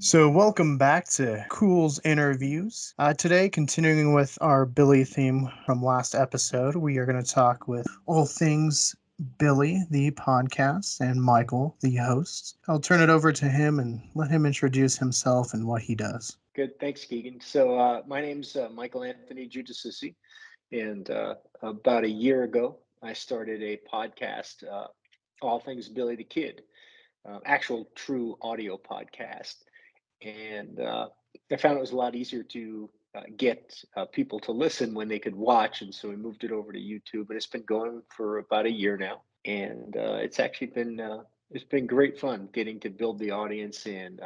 So, welcome back to Culz Interviews. Today, continuing with our Billy theme from last episode, we are going to talk with all things Billy, the podcast, and Michael, the host. I'll turn it over to him and let him introduce himself and what he does. Good. Thanks, Keegan. So my name's Michael Anthony Giudicissi, and about a year ago, I started a podcast, All Things Billy the Kid, actual true audio podcast. And I found it was a lot easier to get people to listen when they could watch, and so we moved it over to YouTube, and it's been going for about a year now, and it's been great fun getting to build the audience and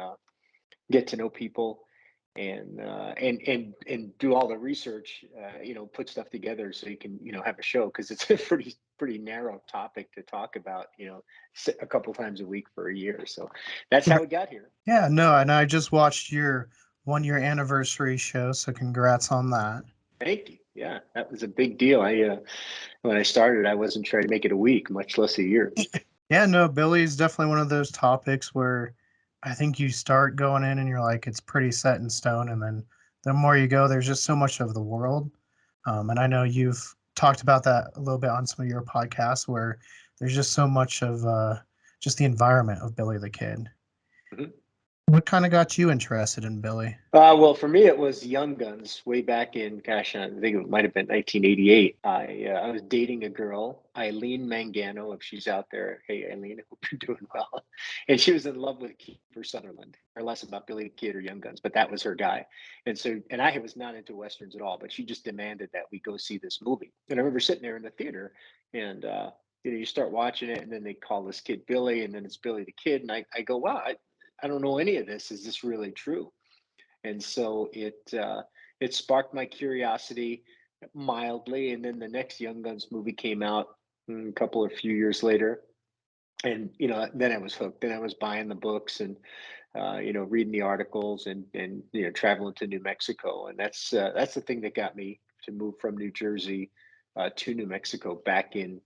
get to know people and do all the research, put stuff together so you can have a show because it's a pretty narrow topic to talk about, a couple times a week for a year. So that's how we got here. Yeah, no, and I just watched your 1 year anniversary show, so congrats on that. Thank you. Yeah, that was a big deal. I When I started, I wasn't trying to make it a week, much less a year. Yeah, no, Billy's definitely one of those topics where I think you start going in and you're like, it's pretty set in stone. And then the more you go, there's just so much of the world. And I know you've talked about that a little bit on some of your podcasts where there's just so much of just the environment of Billy the Kid. Mhm. What kind of got you interested in Billy? Well, for me, it was Young Guns way back in, gosh, I think it might have been 1988. I was dating a girl, Eileen Mangano, if she's out there. Hey, Eileen, I hope you're doing well. And she was in love with Kiefer Sutherland, or less about Billy the Kid or Young Guns, but that was her guy. And I was not into westerns at all, but she just demanded that we go see this movie. And I remember sitting there in the theater, and you start watching it, and then they call this kid Billy, and then it's Billy the Kid, and I go, wow, I don't know any of this. Is this really true? And so it sparked my curiosity mildly. And then the next Young Guns movie came out a few years later, and then I was hooked. Then I was buying the books and reading the articles and traveling to New Mexico, and that's the thing that got me to move from New Jersey to New Mexico back in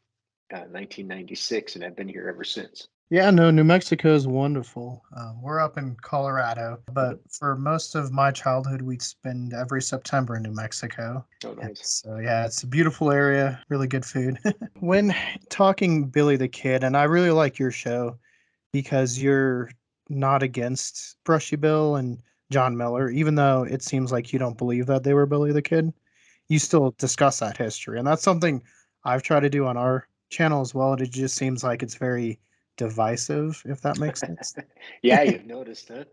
1996, and I've been here ever since. Yeah, no, New Mexico is wonderful. We're up in Colorado, Mhm. but for most of my childhood, we'd spend every September in New Mexico. Oh, And nice. so, yeah, it's a beautiful area, really good food. When talking Billy the Kid, and I really like your show because you're not against Brushy Bill and John Miller, even though it seems like you don't believe that they were Billy the Kid, you still discuss that history. And that's something I've tried to do on our channel as well. And it just seems like it's very divisive, if that makes sense. Yeah, you've noticed, huh?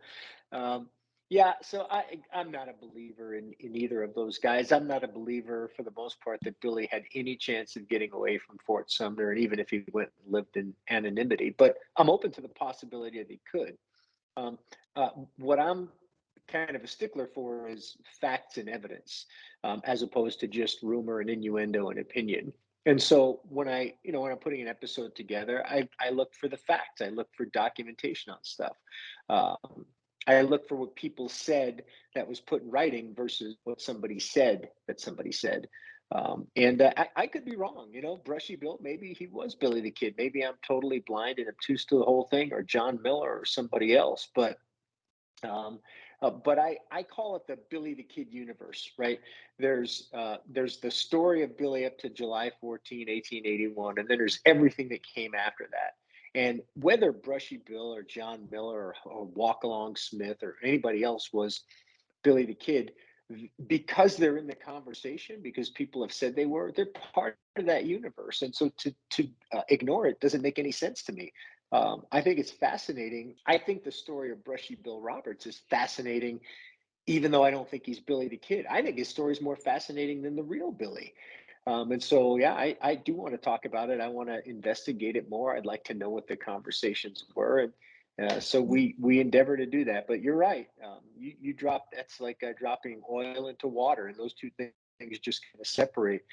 Um, yeah, so I'm not a believer in either of those guys. I'm not a believer for the most part that Billy had any chance of getting away from Fort Sumner, and even if he went and lived in anonymity. But I'm open to the possibility that he could. Um, what I'm kind of a stickler for is facts and evidence, as opposed to just rumor and innuendo and opinion. And so when I'm putting an episode together, I look for the facts. I look for documentation on stuff. Um, I look for what people said that was put in writing versus what somebody said that somebody said. I could be wrong, Brushy Bill, maybe he was Billy the Kid. Maybe I'm totally blind and obtuse to the whole thing, or John Miller or somebody else. Um, but I call it the Billy the Kid universe, right? There's the story of Billy up to July 14, 1881, and then there's everything that came after that. And whether Brushy Bill or John Miller or Walk Along Smith or anybody else was Billy the Kid, because they're in the conversation, because people have said they're part of that universe. And so to ignore it doesn't make any sense to me. I think it's fascinating. I think the story of Brushy Bill Roberts is fascinating, even though I don't think he's Billy the Kid. I think his story is more fascinating than the real Billy. And so, yeah, I do want to talk about it. I want to investigate it more. I'd like to know what the conversations were, and so we endeavor to do that. But you're right. You drop that's like dropping oil into water, and those two things just kind of separate.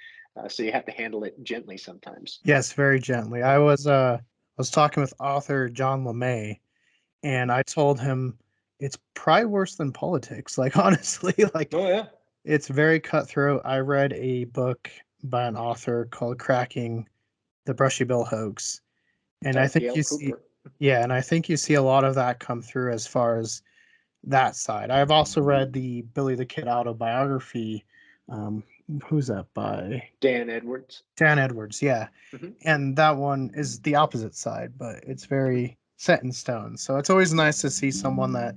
So you have to handle it gently sometimes. Yes, very gently. I was talking with author John LeMay, and I told him it's probably worse than politics. Like honestly, like Oh yeah, it's very cutthroat. I read a book by an author called Cracking the Brushy Bill Hoax. And I think Gail you see Cooper. yeah, and I think you see a lot of that come through as far as that side. I've also read the Billy the Kid autobiography. Um, who's that by? Dan Edwards. Dan Edwards, yeah. Hmm. And that one is the opposite side, but it's very set in stone. So it's always nice to see someone that,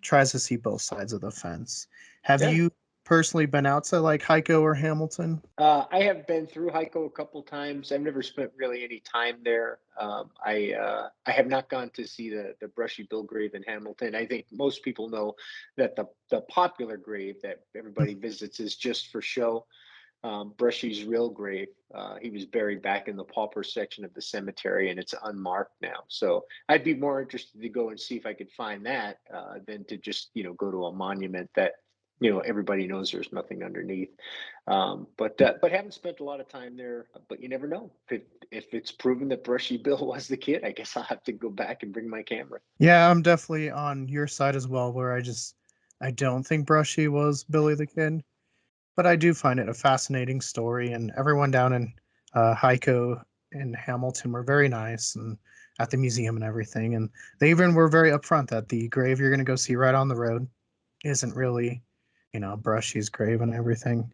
tries to see both sides of the fence. Have Yeah. you personally been out to like Heiko or Hamilton? I have been through Heiko a couple times. I've never spent really any time there. I have not gone to see the Brushy Bill grave in Hamilton. I think most people know that the popular grave that everybody visits is just for show. Brushy's real grave. He was buried back in the pauper section of the cemetery, and it's unmarked now. So I'd be more interested to go and see if I could find that than to just go to a monument that everybody knows there's nothing underneath. But haven't spent a lot of time there. But you never know if it's proven that Brushy Bill was the kid. I guess I'll have to go back and bring my camera. Yeah, I'm definitely on your side as well, where I don't think Brushy was Billy the Kid, but I do find it a fascinating story, and everyone down in Heiko and Hamilton were very nice and at the museum and everything, and they even were very upfront that the grave you're going to go see right on the road isn't really, Brushy's grave and everything.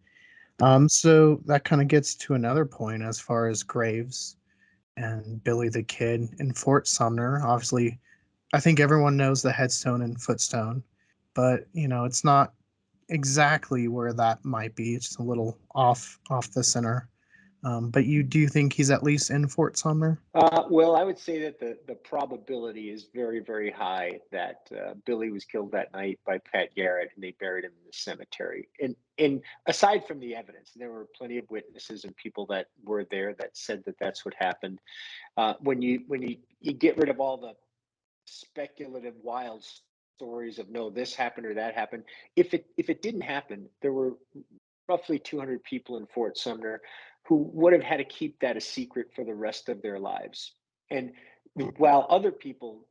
So that kind of gets to another point as far as graves and Billy the Kid in Fort Sumner. Obviously, I think everyone knows the headstone and footstone, but it's not exactly where that might be. It's a little off the center. But you do think he's at least in Fort Sumner? Well, I would say that the probability is very, very high that Billy was killed that night by Pat Garrett, and they buried him in the cemetery. And aside from the evidence, there were plenty of witnesses and people that were there that said that that's what happened. When you get rid of all the speculative, wild stories of no, this happened or that happened, if it didn't happen, there were roughly 200 people in Fort Sumner who would have had to keep that a secret for the rest of their lives. And while other people,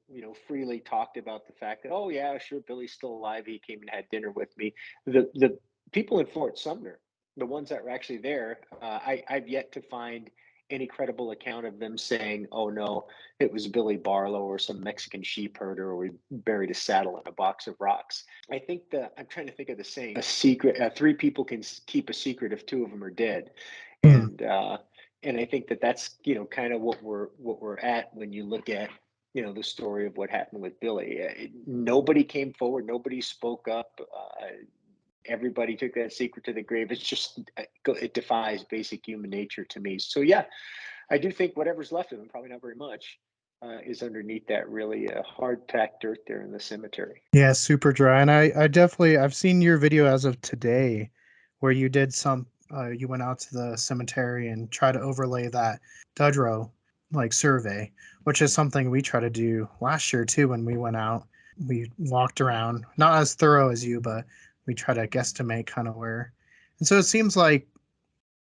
freely talked about the fact that, oh yeah, sure, Billy's still alive. He came and had dinner with me. The people in Fort Sumner, the ones that were actually there, I've yet to find any credible account of them saying, "Oh no, it was Billy Barlow or some Mexican sheep herder, or we buried a saddle in a box of rocks." I think that I'm trying to think of the saying: "A secret, three people can keep a secret if two of them are dead," Hmm. and I think that that's kind of what we're at when you look at the story of what happened with Billy. Nobody came forward, nobody spoke up. Everybody took that secret to the grave. It's just it defies basic human nature to me. So yeah, I do think whatever's left of him, probably not very much, is underneath that really hard packed dirt there in the cemetery. Yeah, super dry. And I've seen your video as of today where you did you went out to the cemetery and try to overlay that Dudrow like survey, which is something we try to do last year too when we went out. We walked around, not as thorough as you, but we try to guesstimate kind of where. And so it seems like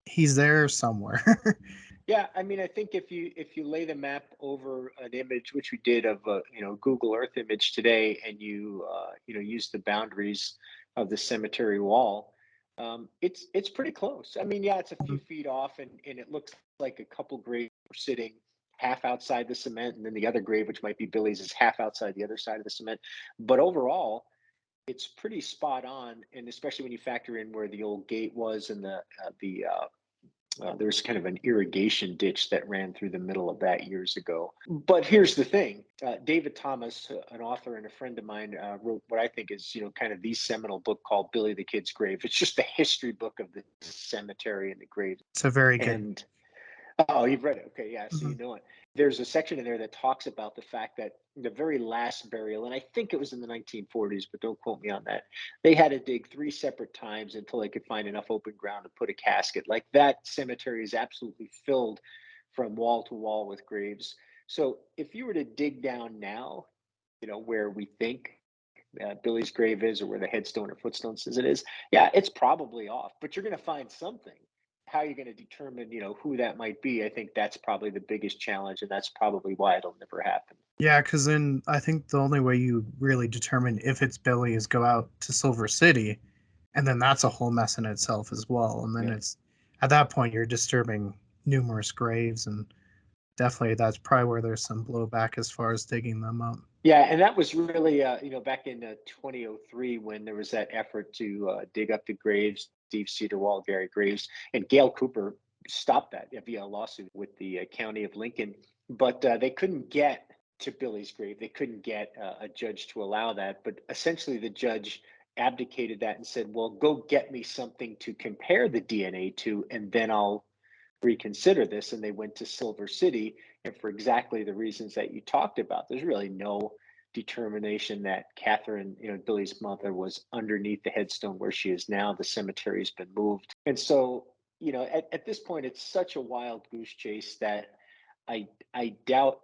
he's there somewhere. Yeah, I mean, I think if you lay the map over an image, which we did of a Google Earth image today, and you use the boundaries of the cemetery wall, it's pretty close. I mean, yeah, it's a few feet off, and it looks like a couple graves are sitting half outside the cement, and then the other grave, which might be Billy's, is half outside the other side of the cement. But overall, it's pretty spot on, and especially when you factor in where the old gate was and there's kind of an irrigation ditch that ran through the middle of that years ago. But here's the thing: David Thomas, an author and a friend of mine, wrote what I think is, kind of the seminal book called Billy the Kid's Grave. It's just a history book of the cemetery and the grave. It's a very good. And oh, you've read it. Okay, yeah, so you Mhm. know it. There's a section in there that talks about the fact that the very last burial, and I think it was in the 1940s, but don't quote me on that. They had to dig three separate times until they could find enough open ground to put a casket. Like that cemetery is absolutely filled from wall to wall with graves. So if you were to dig down now, where we think Billy's grave is, or where the headstone or footstone says it is, yeah, it's probably off, but you're going to find something. How you're going to determine, who that might be, I think that's probably the biggest challenge, and that's probably why it'll never happen. Yeah, because then I think the only way you really determine if it's Billy is go out to Silver City, and then that's a whole mess in itself as well. And then Yeah. it's at that point you're disturbing numerous graves, and definitely that's probably where there's some blowback as far as digging them up. Yeah, and that was really, back in 2003 when there was that effort to dig up the graves, Steve Cedarwall, Gary Graves, and Gail Cooper stopped that via a lawsuit with the county of Lincoln. But they couldn't get to Billy's grave. They couldn't get a judge to allow that. But essentially, the judge abdicated that and said, "Well, go get me something to compare the DNA to, and then I'll reconsider this." And they went to Silver City, and for exactly the reasons that you talked about. There's really no determination that Catherine, Billy's mother, was underneath the headstone where she is now. The cemetery has been moved. And so, at this point, it's such a wild goose chase that I doubt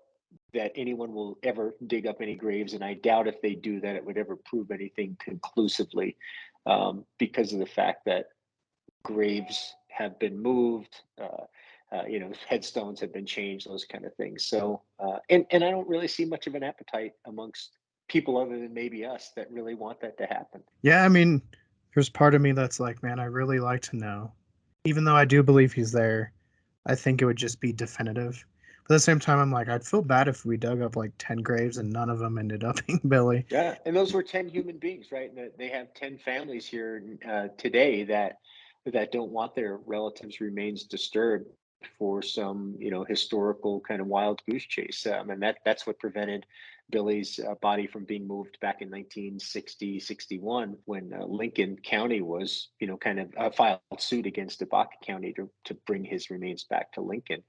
that anyone will ever dig up any graves, and I doubt if they do that it would ever prove anything conclusively, because of the fact that graves have been moved, headstones have been changed, those kind of things. So, and I don't really see much of an appetite amongst people other than maybe us that really want that to happen. Yeah, I mean, there's part of me that's like, man, I really like to know. Even though I do believe he's there, I think it would just be definitive. But at the same time, I'm like, I'd feel bad if we dug up like 10 graves and none of them ended up being Billy. Yeah, and those were 10 human beings, right? And they have 10 families here today that don't want their relatives' remains disturbed for some, historical kind of wild goose chase. And that's what prevented Billy's body from being moved back in 1960, 61, when Lincoln County was, kind of filed suit against Abaca County to bring his remains back to Lincoln.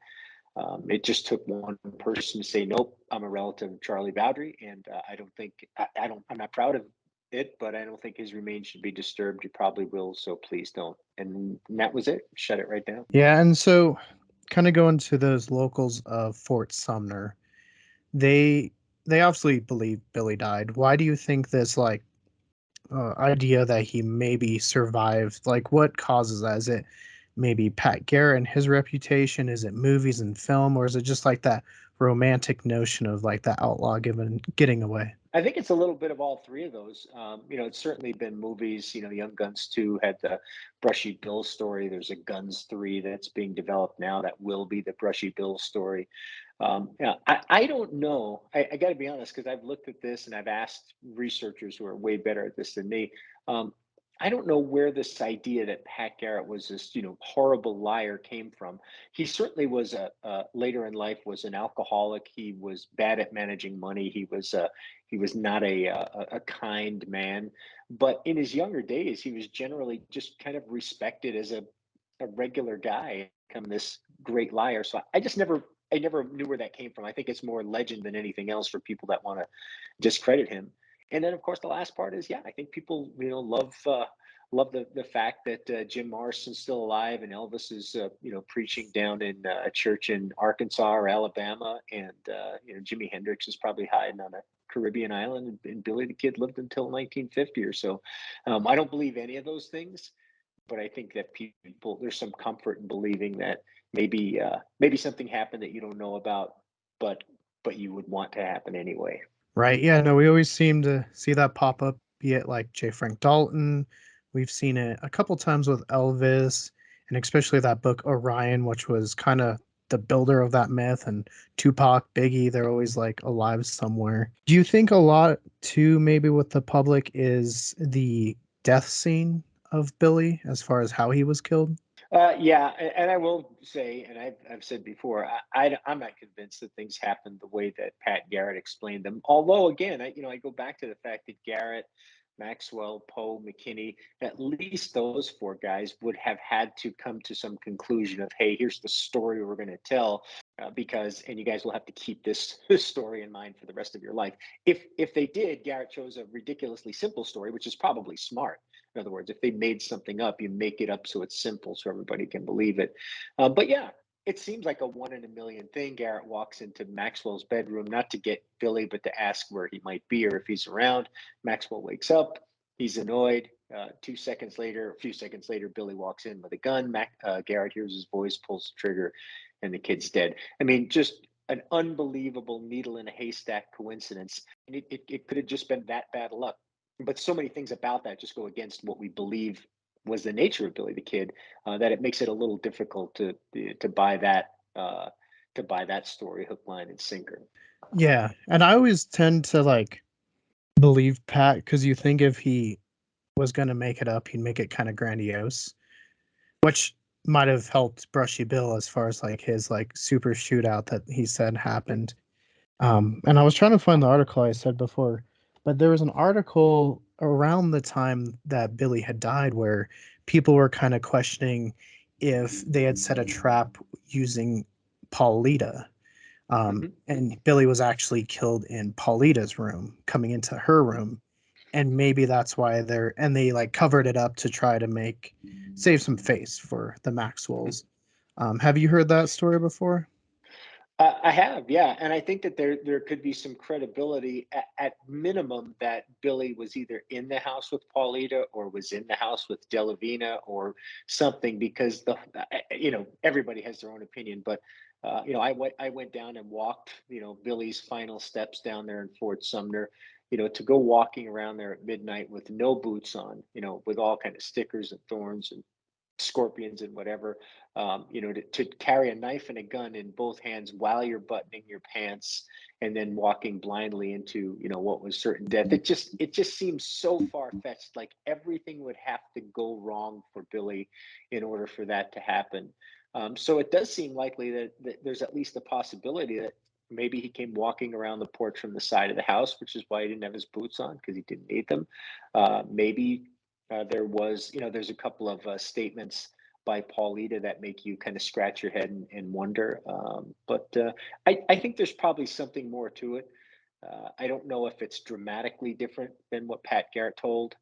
It just took one person to say, "Nope, I'm a relative of Charlie Bowdry, and I don't think I don't. I'm not proud of it, but I don't think his remains should be disturbed. You probably will, so please don't." And that was it. Shut it right down. Yeah, and so kind of going to those locals of Fort Sumner, they they obviously believe Billy died. Why do you think this idea that he maybe survived? Like, what causes that? Is it maybe Pat Garrett and his reputation? Is it movies and film, or is it just like that romantic notion of like that outlaw getting away? I think it's a little bit of all three of those. It's certainly been movies. Young Guns 2 had the Brushy Bill story. There's a Guns 3 that's being developed now that will be the Brushy Bill story. Yeah, I don't know. I got to be honest, because I've looked at this and I've asked researchers who are way better at this than me. Um, I don't know where this idea that Pat Garrett was this, horrible liar came from. He certainly was later in life was an alcoholic. He was bad at managing money. He was not a kind man. But in his younger days, he was generally just kind of respected as a regular guy, become this great liar. So I never knew where that came from. I think it's more legend than anything else for people that want to discredit him. And then, of course, the last part is, yeah, I think people, love the fact that Jim Morrison's still alive and Elvis is, preaching down in a church in Arkansas or Alabama, and Jimi Hendrix is probably hiding on a Caribbean island, and Billy the Kid lived until 1950 or so. I don't believe any of those things, but I think that people there's some comfort in believing that maybe something happened that you don't know about, but you would want to happen anyway. Right. Yeah. No, we always seem to see that pop up, be it like J. Frank Dalton. We've seen it a couple times with Elvis, and especially that book Orion, which was kind of the builder of that myth. And Tupac, Biggie, they're always like alive somewhere. Do you think a lot too, maybe with the public, is the death scene of Billy as far as how he was killed? Yeah, and I will say, and I've said before, I'm not convinced that things happened the way that Pat Garrett explained them. Although, again, I go back to the fact that Garrett, Maxwell, Poe, McKinney, at least those four guys would have had to come to some conclusion of, hey, here's the story we're going to tell, and you guys will have to keep this story in mind for the rest of your life. If they did, Garrett chose a ridiculously simple story, which is probably smart. In other words, if they made something up, you make it up so it's simple so everybody can believe it. But yeah, it seems like a one in a million thing. Garrett walks into Maxwell's bedroom, not to get Billy, but to ask where he might be or if he's around. Maxwell wakes up. He's annoyed. 2 seconds later, a few seconds later, Billy walks in with a gun. Garrett hears his voice, pulls the trigger, and the kid's dead. I mean, just an unbelievable needle in a haystack coincidence. And it could have just been that bad luck, but so many things about that just go against what we believe was the nature of Billy the Kid, that it makes it a little difficult to buy that to buy that story hook, line, and sinker. Yeah, and I always tend to, like, believe Pat because you think if he was gonna make it up, he'd make it kinda grandiose, which might have helped Brushy Bill as far as, like, his, like, super shootout that he said happened. And I was trying to find the article I said before, but there was an article around the time that Billy had died where people were kinda questioning if they had set a trap using Paulita. Hmm. And Billy was actually killed in Paulita's room, coming into her room, and maybe that's why they like covered it up to try to make save some face for the Maxwells. Have you heard that story before? I have, yeah, and I think that there could be some credibility at minimum that Billy was either in the house with Paulita or was in the house with Delavina or something because everybody has their own opinion, but I went down and walked Billy's final steps down there in Fort Sumner. To go walking around there at midnight with no boots on, with all kind of stickers and thorns and scorpions and whatever, to carry a knife and a gun in both hands while you're buttoning your pants and then walking blindly into what was certain death. It just seems so far-fetched, like everything would have to go wrong for Billy in order for that to happen. So it does seem likely that there's at least a possibility that maybe he came walking around the porch from the side of the house, which is why he didn't have his boots on because he didn't need them. Maybe there's a couple of statements by Paulita that make you kind of scratch your head and wonder. But I think there's probably something more to it. I don't know if it's dramatically different than what Pat Garrett told,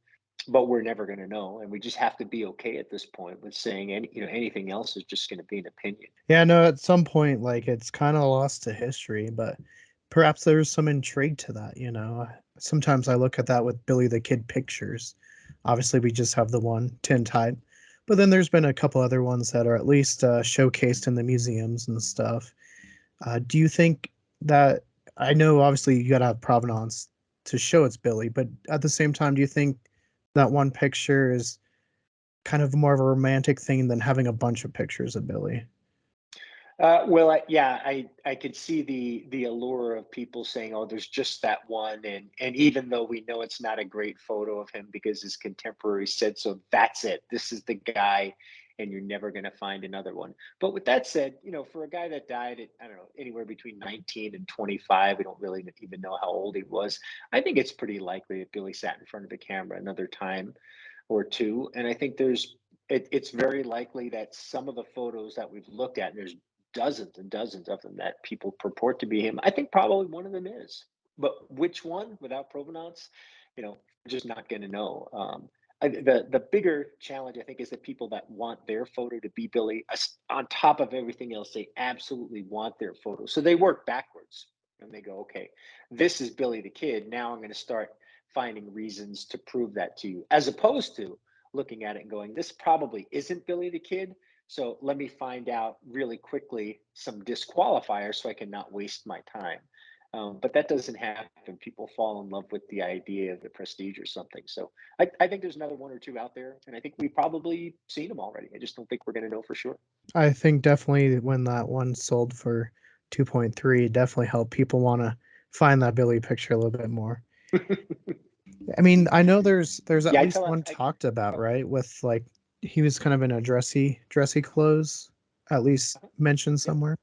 but we're never going to know, and we just have to be okay at this point with saying anything else is just going to be an opinion. Yeah, no, at some point, like it's kind of lost to history, but perhaps there's some intrigue to that. Sometimes I look at that with Billy the Kid pictures. Obviously, we just have the one tin type, but then there's been a couple other ones that are at least showcased in the museums and stuff. Do you think that I know obviously you gotta have provenance to show it's Billy, but at the same time, do you think that one picture is kind of more of a romantic thing than having a bunch of pictures of Billy? Well, yeah, I could see the allure of people saying, "Oh, there's just that one," and even though we know it's not a great photo of him because his contemporaries said so, that's it. This is the guy, and you're never going to find another one. But with that said, for a guy that died at I don't know anywhere between 19 and 25, we don't really even know how old he was. I think it's pretty likely that Billy sat in front of the camera another time or two, and I think it's very likely that some of the photos that we've looked at, and there's dozens and dozens of them that people purport to be him. I think probably one of them is, but which one, without provenance, we're just not going to know. The bigger challenge, I think, is that people that want their photo to be Billy, on top of everything else, they absolutely want their photo. So they work backwards and they go, okay, this is Billy the Kid. Now I'm going to start finding reasons to prove that to you, as opposed to looking at it and going, this probably isn't Billy the Kid. So let me find out really quickly some disqualifiers so I can not waste my time. But that doesn't happen. People fall in love with the idea of the prestige or something. So I think there's another one or two out there, and I think we've probably seen them already. I just don't think we're going to know for sure. I think definitely when that one sold for 2.3, definitely helped people want to find that Billy picture a little bit more. I mean, I know there's at Yeah, I least tell. one I talked about, oh, right? With like he was kind of in a dressy clothes, at least mentioned yep. somewhere.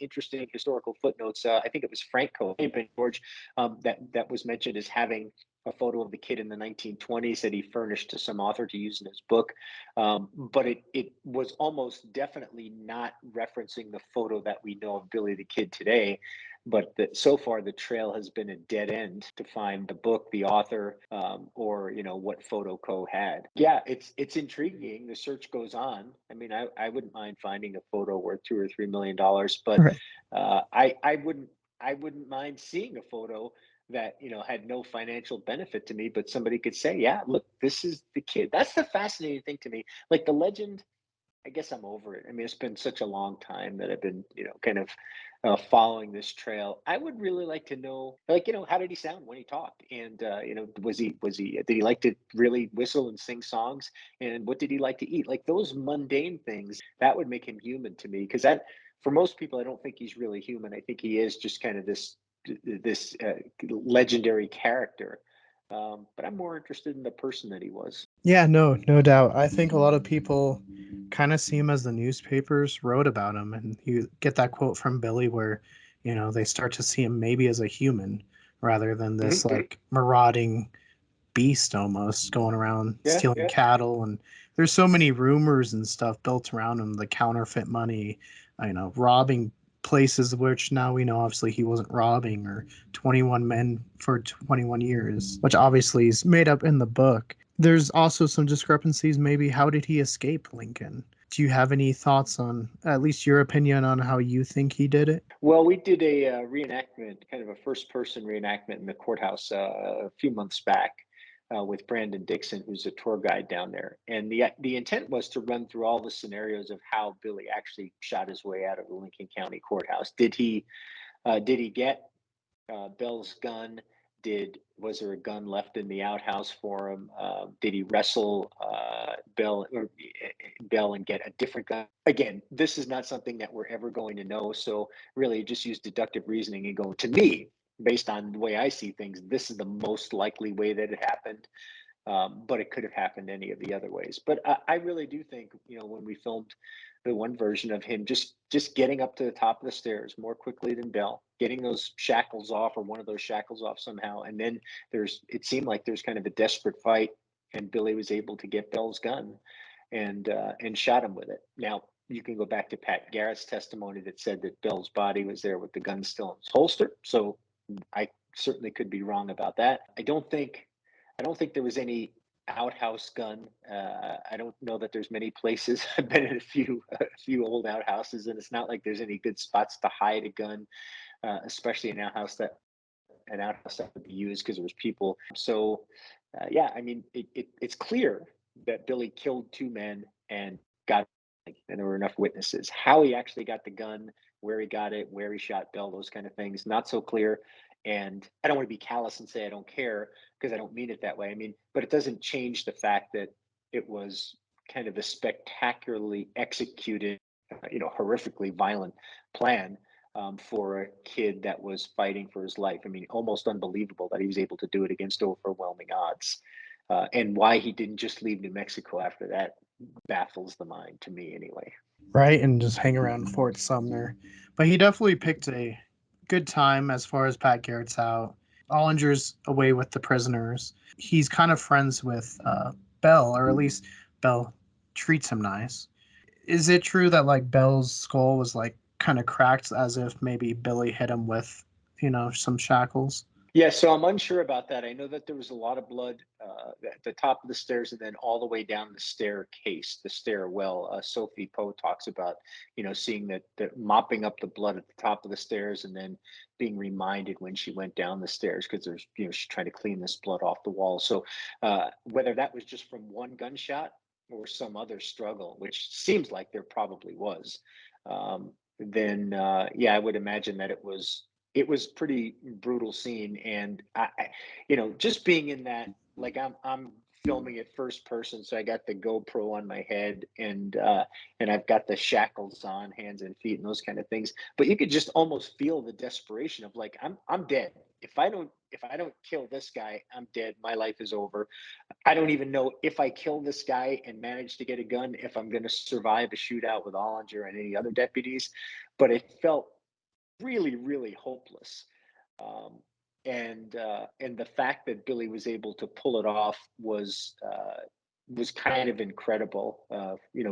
Interesting historical footnotes. I think it was Franco George that was mentioned as having a photo of the kid in the 1920s that he furnished to some author to use in his book. But it was almost definitely not referencing the photo that we know of Billy the Kid today. But so far, the trail has been a dead end to find the book, the author, or what Photo Co had. Yeah, it's intriguing. The search goes on. I mean, I wouldn't mind finding a photo worth $2 or $3 million, but Right. I wouldn't mind seeing a photo that had no financial benefit to me, but somebody could say, "Yeah, look, this is the kid." That's the fascinating thing to me. Like the legend, I guess I'm over it. I mean, it's been such a long time that I've been, kind of following this trail. I would really like to know, like, how did he sound when he talked? And, did he like to really whistle and sing songs? And what did he like to eat? Like those mundane things that would make him human to me. Because that for most people, I don't think he's really human. I think he is just kind of this legendary character. But I'm more interested in the person that he was. Yeah, no, no doubt. I think a lot of people kind of see him as the newspapers wrote about him, and you get that quote from Billy where, they start to see him maybe as a human rather than this Mhm. like marauding beast almost going around Yeah, stealing yeah. cattle. And there's so many rumors and stuff built around him, the counterfeit money, robbing places which now we know obviously he wasn't robbing, or 21 men for 21 years, which obviously is made up in the book. There's also some discrepancies. Maybe how did he escape Lincoln? Do you have any thoughts on at least your opinion on how you think he did it? Well, we did a reenactment, kind of a first-person reenactment in the courthouse a few months back with Brandon Dixon, who's a tour guide down there. And the intent was to run through all the scenarios of how Billy actually shot his way out of the Lincoln County courthouse. Did he get Bell's gun? Did Was there a gun left in the outhouse for him? Did he wrestle Bell and get a different gun? Again, this is not something that we're ever going to know. So really, just use deductive reasoning and go. To me, based on the way I see things, this is the most likely way that it happened. But it could have happened any of the other ways. But I really do think, when we filmed the one version of him just getting up to the top of the stairs more quickly than Bell, getting those shackles off, or one of those shackles off somehow, and then it seemed like there's kind of a desperate fight, and Billy was able to get Bell's gun and shot him with it. Now you can go back to Pat Garrett's testimony that said that Bell's body was there with the gun still in its holster. So I certainly could be wrong about that. I don't think there was any outhouse gun. I don't know that there's many places. I've been in a few old outhouses, and it's not like there's any good spots to hide a gun, especially an outhouse that would be used because there was people. So, yeah, I mean, it's clear that Billy killed two men and got, and there were enough witnesses. How he actually got the gun, where he got it, where he shot Bell, those kind of things, not so clear. And I don't want to be callous and say I don't care, because I don't mean it that way. I mean, but it doesn't change the fact that it was kind of a spectacularly executed, horrifically violent plan, for a kid that was fighting for his life. I mean, almost unbelievable that he was able to do it against overwhelming odds. And why he didn't just leave New Mexico after that baffles the mind, to me, anyway. Right, and just hang around Fort Sumner. But he definitely picked a good time as far as Pat Garrett's out. Ollinger's away with the prisoners. He's kind of friends with Bell, or at least Bell treats him nice. Is it true that like Bell's skull was like kind of cracked as if maybe Billy hit him with, some shackles? Yeah, so I'm unsure about that. I know that there was a lot of blood at the top of the stairs and then all the way down the staircase, the stairwell. Sophie Poe talks about, seeing that the mopping up the blood at the top of the stairs, and then being reminded when she went down the stairs, because she's trying to clean this blood off the wall. So whether that was just from one gunshot or some other struggle, which seems like there probably was, then yeah, I would imagine that it was pretty brutal scene. And just being in that, like, I'm filming it first person, so I got the GoPro on my head, and I've got the shackles on hands and feet and those kind of things. But you could just almost feel the desperation of, like, I'm dead. If I don't kill this guy, I'm dead. My life is over. I don't even know, if I kill this guy and manage to get a gun, if I'm going to survive a shootout with Ollinger and any other deputies. But it felt really, really hopeless. Um, and the fact that Billy was able to pull it off was kind of incredible.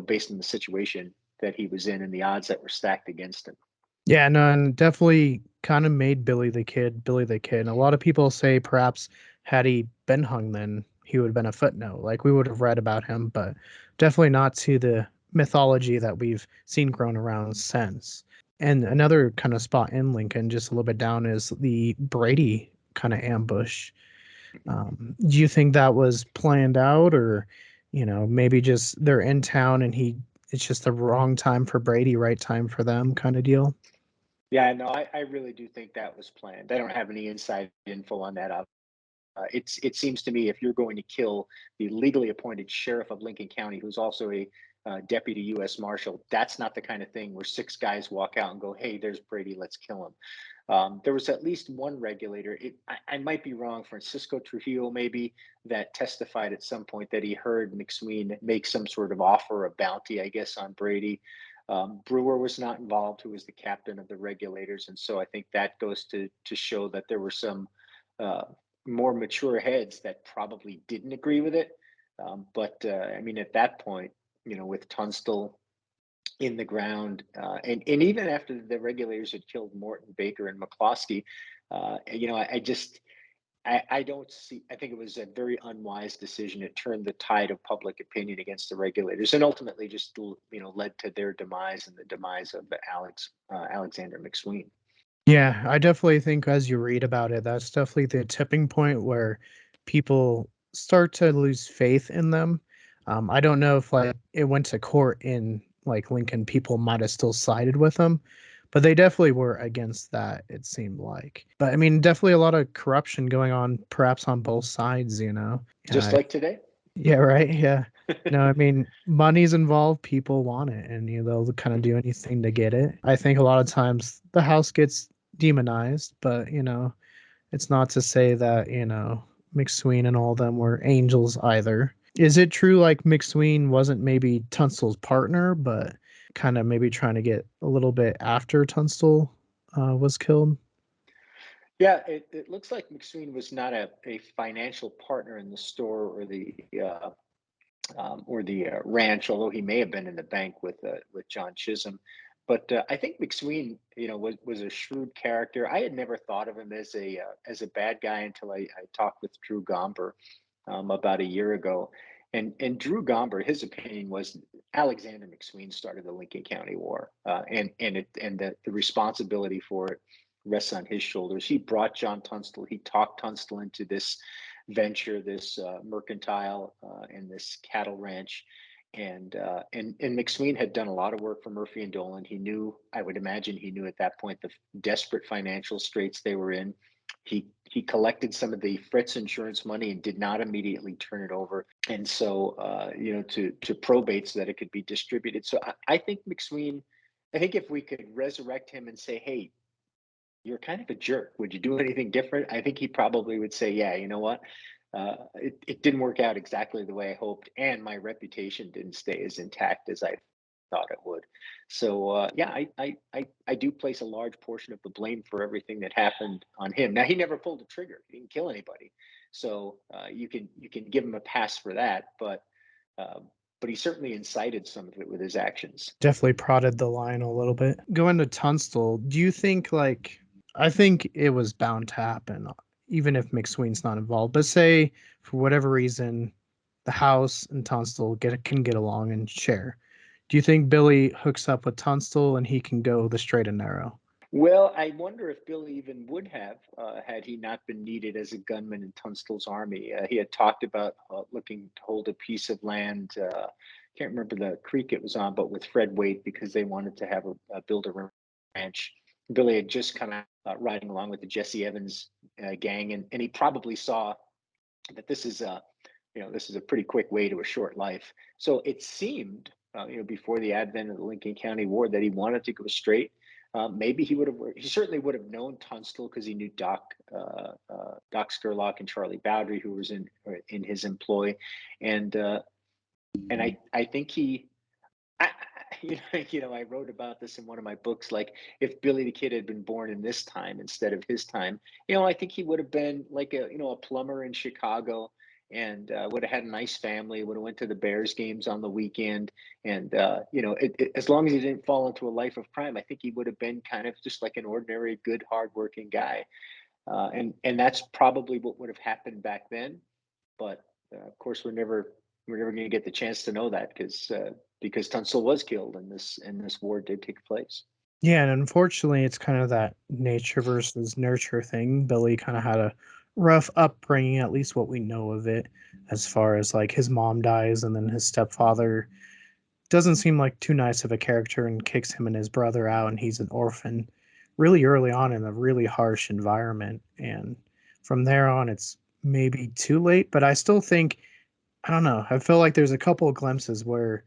Based on the situation that he was in and the odds that were stacked against him. Yeah, no, and definitely kind of made Billy the Kid. And a lot of people say perhaps had he been hung then, he would have been a footnote. Like we would have read about him, but definitely not to the mythology that we've seen grown around since. And another kind of spot in Lincoln, just a little bit down, is the Brady kind of ambush. Do you think that was planned out, or, maybe just they're in town and it's just the wrong time for Brady, right time for them kind of deal? Yeah, no, I really do think that was planned. I don't have any inside info on that. It seems to me, if you're going to kill the legally appointed sheriff of Lincoln County, who's also a deputy U.S. Marshal. That's not the kind of thing where six guys walk out and go, "Hey, there's Brady, let's kill him." There was at least one regulator. I might be wrong. Francisco Trujillo, maybe, that testified at some point that he heard McSween make some sort of offer, a bounty, I guess, on Brady. Brewer was not involved, who was the captain of the regulators, and so I think that goes to show that there were some uh, more mature heads that probably didn't agree with it. But I mean, at that point, with Tunstall in the ground, and even after the regulators had killed Morton, Baker, and McCloskey, I just I don't see. I think it was a very unwise decision. It turned the tide of public opinion against the regulators, and ultimately just led to their demise and the demise of Alexander McSween. Yeah, I definitely think as you read about it, that's definitely the tipping point where people start to lose faith in them. I don't know if like it went to court in like Lincoln, people might have still sided with them, but they definitely were against that, it seemed like. But I mean, definitely a lot of corruption going on, perhaps on both sides, you know. Just like today. Yeah, right. Yeah. No, I mean, money's involved, people want it, and they'll kind of do anything to get it. I think a lot of times the house gets demonized, but it's not to say that, McSween and all of them were angels either. Is it true like McSween wasn't maybe Tunstall's partner, but kind of maybe trying to get a little bit after Tunstall was killed? Yeah, it looks like McSween was not a financial partner in the store or the ranch, although he may have been in the bank with John Chisholm. But I think McSween, was a shrewd character. I had never thought of him as a bad guy until I talked with Drew Gomber about a year ago. And Drew Gomber, his opinion was Alexander McSween started the Lincoln County War, and the responsibility for it rests on his shoulders. He brought John Tunstall. He talked Tunstall into this venture, this mercantile and this cattle ranch. And McSween had done a lot of work for Murphy and Dolan. He knew, I would imagine, he knew at that point the desperate financial straits they were in. He collected some of the Fritz insurance money and did not immediately turn it over, and so to probate so that it could be distributed. So I think McSween. I think if we could resurrect him and say, "Hey, you're kind of a jerk. Would you do anything different?" I think he probably would say, "Yeah, you know what? It didn't work out exactly the way I hoped, and my reputation didn't stay as intact as I thought it would." So yeah, I do place a large portion of the blame for everything that happened on him. Now he never pulled the trigger; he didn't kill anybody, so you can give him a pass for that. Uh, but he certainly incited some of it with his actions. Definitely prodded the line a little bit. Going to Tunstall, do you think like I think it was bound to happen, even if McSween's not involved. But say for whatever reason, the House and Tunstall can get along and share. Do you think Billy hooks up with Tunstall and he can go the straight and narrow? Well, I wonder if Billy even would have had he not been needed as a gunman in Tunstall's army. He had talked about looking to hold a piece of land. Can't remember the creek it was on, but with Fred Waite because they wanted to have build a ranch. Billy had just come out riding along with the Jesse Evans gang, and he probably saw that this is a pretty quick way to a short life. So it seemed, before the advent of the Lincoln County War, that he wanted to go straight. Maybe he would have. He certainly would have known Tunstall because he knew Doc Scurlock and Charlie Bowdry, who was in his employ, and I think he. I, I wrote about this in one of my books. Like, if Billy the Kid had been born in this time instead of his time, I think he would have been like a plumber in Chicago, and would have had a nice family. Would have went to the Bears games on the weekend, and as long as he didn't fall into a life of crime, I think he would have been kind of just like an ordinary, good, hardworking guy. And that's probably what would have happened back then. But of course, we're never going to get the chance to know that because Tunstall was killed and this war did take place. Yeah, and unfortunately, it's kind of that nature versus nurture thing. Billy kind of had a rough upbringing, at least what we know of it, as far as like his mom dies and then his stepfather doesn't seem like too nice of a character and kicks him and his brother out, and he's an orphan really early on in a really harsh environment. And from there on, it's maybe too late, but I still think, I don't know, I feel like there's a couple of glimpses where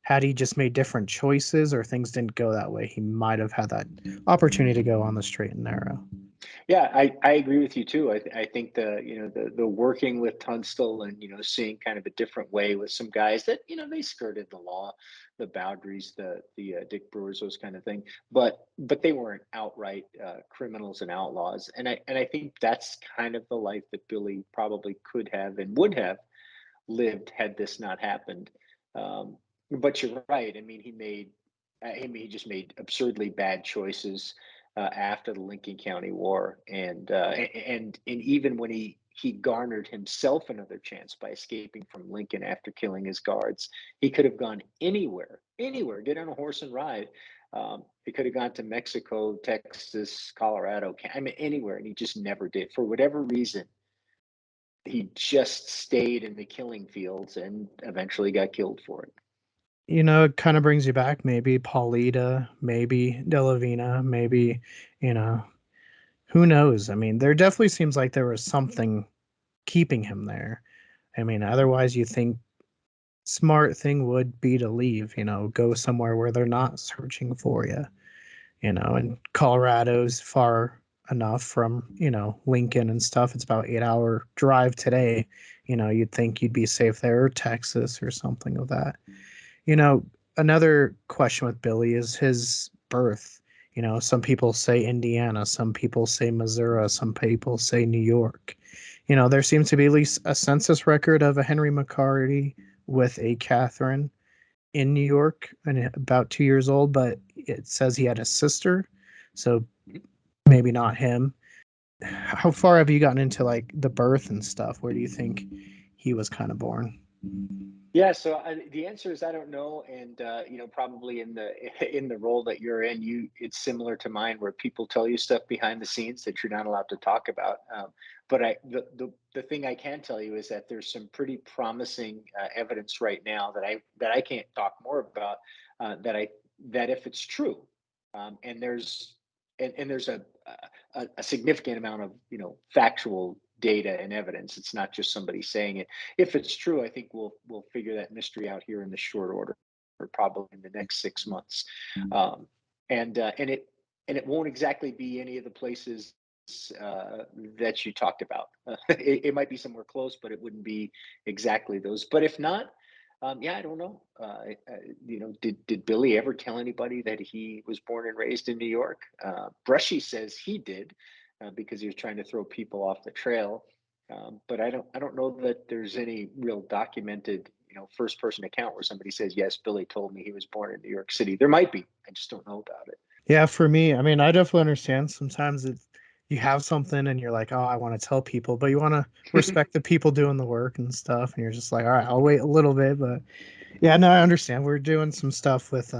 had he just made different choices or things didn't go that way, he might have had that opportunity to go on the straight and narrow. Yeah, I agree with you too. I think the working with Tunstall and seeing kind of a different way with some guys that they skirted the law, the boundaries, the Dick Brewers, those kind of thing. But they weren't outright criminals and outlaws. And I think that's kind of the life that Billy probably could have and would have lived had this not happened. Um, but you're right. I mean, he just made absurdly bad choices after the Lincoln County War, and even when he garnered himself another chance by escaping from Lincoln after killing his guards, he could have gone anywhere, get on a horse and ride. He could have gone to Mexico, Texas, Colorado, I mean anywhere, and he just never did for whatever reason. He just stayed in the killing fields and eventually got killed for it. It kind of brings you back, maybe Paulita, maybe Delavina, maybe, you know, who knows? I mean, there definitely seems like there was something keeping him there. I mean, otherwise you think smart thing would be to leave, go somewhere where they're not searching for you, and Colorado's far enough from, Lincoln and stuff. It's about 8-hour drive today. You'd think you'd be safe there, or Texas or something of that. You know, Another question with Billy is his birth. Some people say Indiana, some people say Missouri, some people say New York. There seems to be at least a census record of a Henry McCarty with a Catherine in New York and about 2 years old, but it says he had a sister, so maybe not him. How far have you gotten into like the birth and stuff? Where do you think he was kind of born? Yeah, so the answer is I don't know, and probably in the in the role that you're in, it's similar to mine, where people tell you stuff behind the scenes that you're not allowed to talk about. But the thing I can tell you is that there's some pretty promising evidence right now that I can't talk more about, that if it's true, and there's a significant amount of factual data and evidence. It's not just somebody saying it. If it's true, I think we'll figure that mystery out here in the short order, or probably in the next 6 months. Um, and it won't exactly be any of the places that you talked about. It might be somewhere close, but it wouldn't be exactly those. But if not, yeah, I don't know. Did Billy ever tell anybody that he was born and raised in New York? Brushy says he did, because he was trying to throw people off the trail. But I don't know that there's any real documented, first person account where somebody says, yes, Billy told me he was born in New York City. There might be. I just don't know about it. Yeah, for me, I mean, I definitely understand. Sometimes you have something and you're like, oh, I want to tell people, but you want to respect the people doing the work and stuff. And you're just like, all right, I'll wait a little bit. But yeah, no, I understand. We're doing some stuff with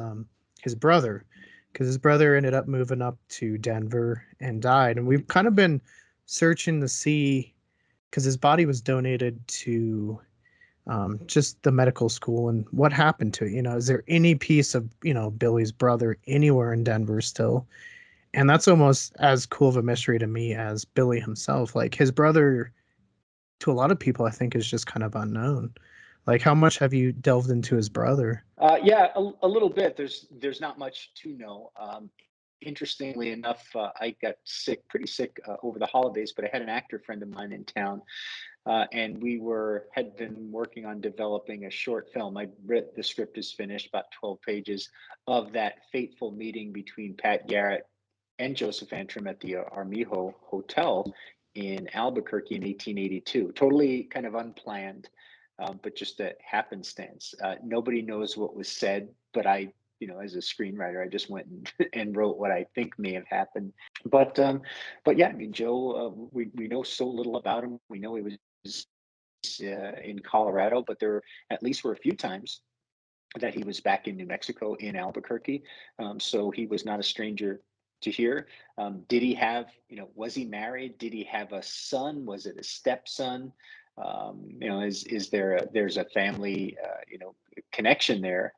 his brother, because his brother ended up moving up to Denver and died. And we've kind of been searching to see, because his body was donated to just the medical school, and what happened to it. Is there any piece of, Billy's brother anywhere in Denver still? And that's almost as cool of a mystery to me as Billy himself. Like his brother, to a lot of people, I think is just kind of unknown. Like, how much have you delved into his brother? Yeah, a little bit. There's not much to know. Interestingly enough, I got pretty sick over the holidays, but I had an actor friend of mine in town, and we had been working on developing a short film. The script is finished, about 12 pages, of that fateful meeting between Pat Garrett and Joseph Antrim at the Armijo Hotel in Albuquerque in 1882. Totally kind of unplanned, but just a happenstance. Nobody knows what was said, but as a screenwriter, I just went and wrote what I think may have happened. But yeah, I mean, Joe, we know so little about him. We know he was in Colorado, but there at least were a few times that he was back in New Mexico in Albuquerque. So he was not a stranger to here. Did he have, was he married? Did he have a son? Was it a stepson? There's a family, connection there?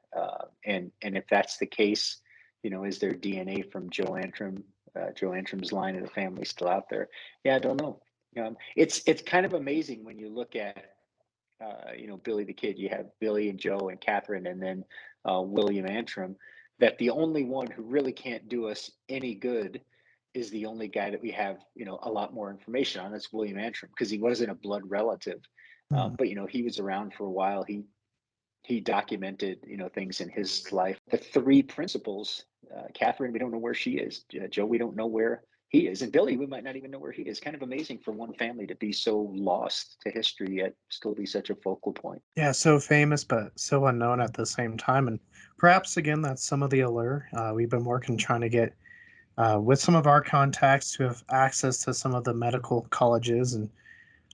And if that's the case, is there DNA from Joe Antrim's line of the family still out there? Yeah, I don't know. It's kind of amazing when you look at Billy the Kid, you have Billy and Joe and Catherine, and then William Antrim. That the only one who really can't do us any good is the only guy that we have, a lot more information on. That's William Antrim, because he wasn't a blood relative, Mm. but he was around for a while. He documented, things in his life. The three principals, Catherine, we don't know where she is. Joe, we don't know where he is, and Billy, we might not even know where he is. Kind of amazing for one family to be so lost to history yet still be such a focal point. Yeah, so famous but so unknown at the same time, and perhaps again that's some of the allure. We've been working trying to get with some of our contacts to have access to some of the medical colleges, and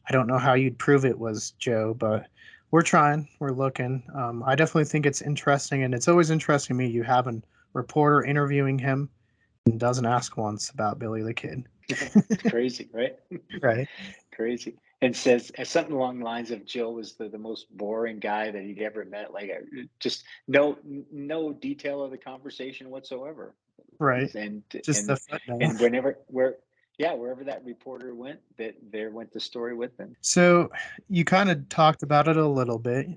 I don't know how you'd prove it was Joe, but we're trying, we're looking. I definitely think it's interesting, and it's always interesting to me. You have a reporter interviewing him and doesn't ask once about Billy the Kid. It's crazy, right? Right, Crazy. And says something along the lines of Joe was the most boring guy that he'd ever met. Like, just no detail of the conversation whatsoever. right. And Just the and footnote. and wherever that reporter went, that there went the story with them. So you kind of talked about it a little bit,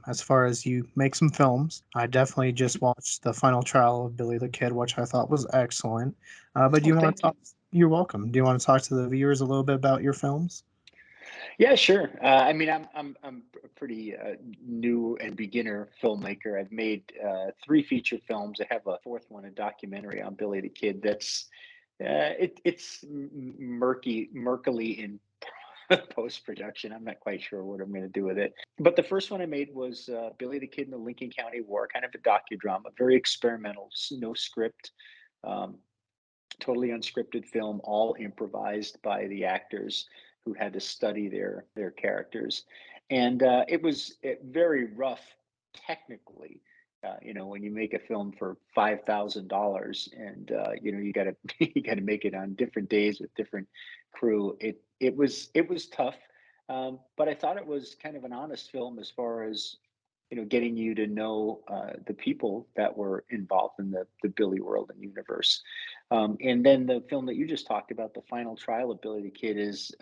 as far as you make some films. I definitely just watched the final trial of Billy the Kid, which I thought was excellent. But do Oh, you want to thank you. talk? You're welcome. Do you want to talk to the viewers a little bit about your films? Yeah, sure. I mean, I'm a pretty new and beginner filmmaker. I've made three feature films. I have a fourth one, a documentary on Billy the Kid. That's it's murkily in post production. I'm not quite sure what I'm going to do with it. But the first one I made was Billy the Kid in the Lincoln County War, kind of a docudrama, very experimental, no script. Um, Totally unscripted film, all improvised by the actors who had to study their characters, and it was very rough technically. When you make a film for $5,000 and you got to you got to make it on different days with different crew, it was tough, but I thought it was kind of an honest film as far as getting you to know the people that were involved in the Billy world and universe. And then the film that you just talked about, The Final Trial of Billy the Kid, is,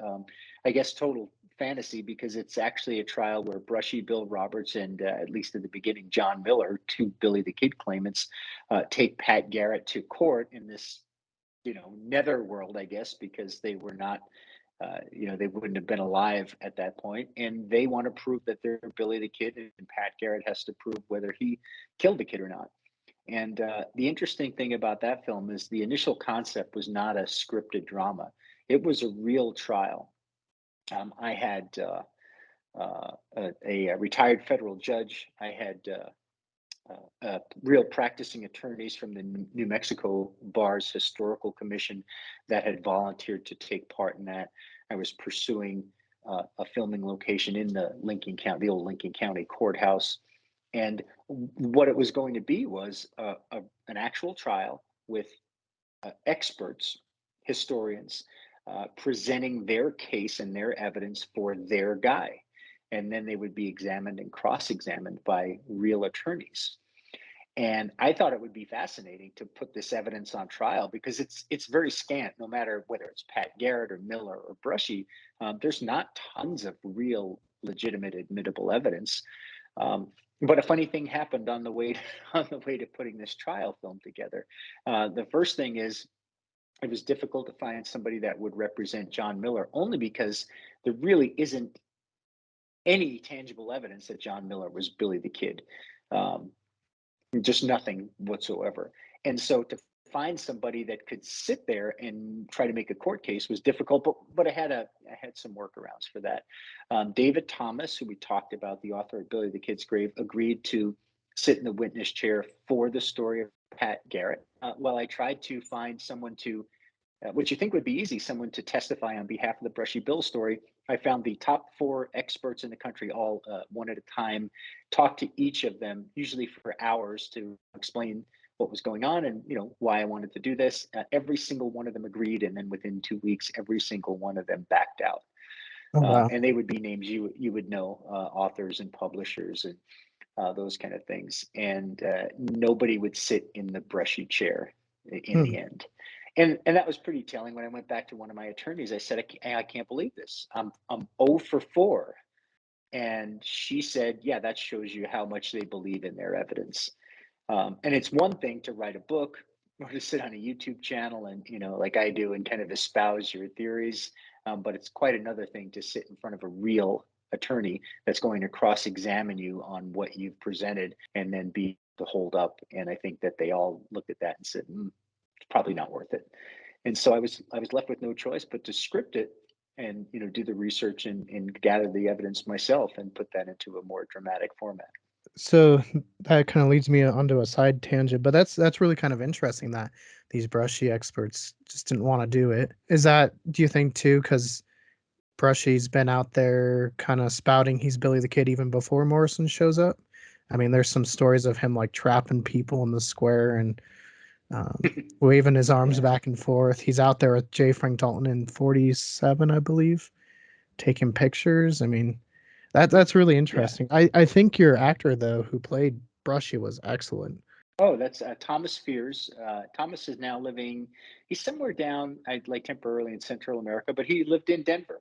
I guess, total fantasy because it's actually a trial where Brushy Bill Roberts and, at least at the beginning, John Miller, two Billy the Kid claimants, take Pat Garrett to court in this, netherworld, I guess, because they were not they wouldn't have been alive at that point, and they want to prove that they're Billy the Kid, and Pat Garrett has to prove whether he killed the kid or not. And the interesting thing about that film is the initial concept was not a scripted drama; it was a real trial. I had a retired federal judge. I had real practicing attorneys from the New Mexico Bar's Historical Commission that had volunteered to take part in that. I was pursuing a filming location in the Lincoln County, the old Lincoln County courthouse, and what it was going to be was an actual trial with experts, historians, presenting their case and their evidence for their guy. And then they would be examined and cross examined by real attorneys. And I thought it would be fascinating to put this evidence on trial because it's very scant, no matter whether it's Pat Garrett or Miller or Brushy. There's not tons of real, legitimate, admittable evidence. Um, but a funny thing happened on the way on the way to putting this trial film together. The first thing is it was difficult to find somebody that would represent John Miller, only because there really isn't any tangible evidence that John Miller was Billy the Kid. Um, just nothing whatsoever. And so to find somebody that could sit there and try to make a court case was difficult, but I had some workarounds for that. David Thomas, who we talked about, the author of Billy the Kid's Grave, agreed to sit in the witness chair for the story of Pat Garrett. While I tried to find someone to which you think would be easy, someone to testify on behalf of the Brushy Bill story. I found the top four experts in the country, all one at a time, talked to each of them, usually for hours, to explain what was going on and why I wanted to do this. Every single one of them agreed, and then within 2 weeks, every single one of them backed out. Oh wow. And they would be names you would know, authors and publishers and those kind of things. And nobody would sit in the Brushy chair in Hmm. the end. And that was pretty telling. When I went back to one of my attorneys, I said, I can't believe this. I'm 0 for 4 And she said, yeah, that shows you how much they believe in their evidence. And it's one thing to write a book or to sit on a YouTube channel and, like I do, and kind of espouse your theories. But it's quite another thing to sit in front of a real attorney that's going to cross-examine you on what you've presented and then be to hold up. And I think that they all looked at that and said, it's probably not worth it. And so I was left with no choice but to script it and do the research and gather the evidence myself and put that into a more dramatic format. So that kind of leads me onto a side tangent, but that's really kind of interesting that these brushy experts just didn't want to do it. Is that, do you think too, because Brushy's been out there kind of spouting he's Billy the Kid even before Morrison shows up? I mean, there's some stories of him like trapping people in the square and waving his arms Yeah, back and forth. He's out there with J. Frank Dalton in 47, I believe, taking pictures. I mean, that's really yeah. interesting. I think your actor though who played Brushy was excellent. Oh, that's Thomas Fears. Thomas is now living. He's somewhere down, like temporarily in Central America, but he lived in Denver,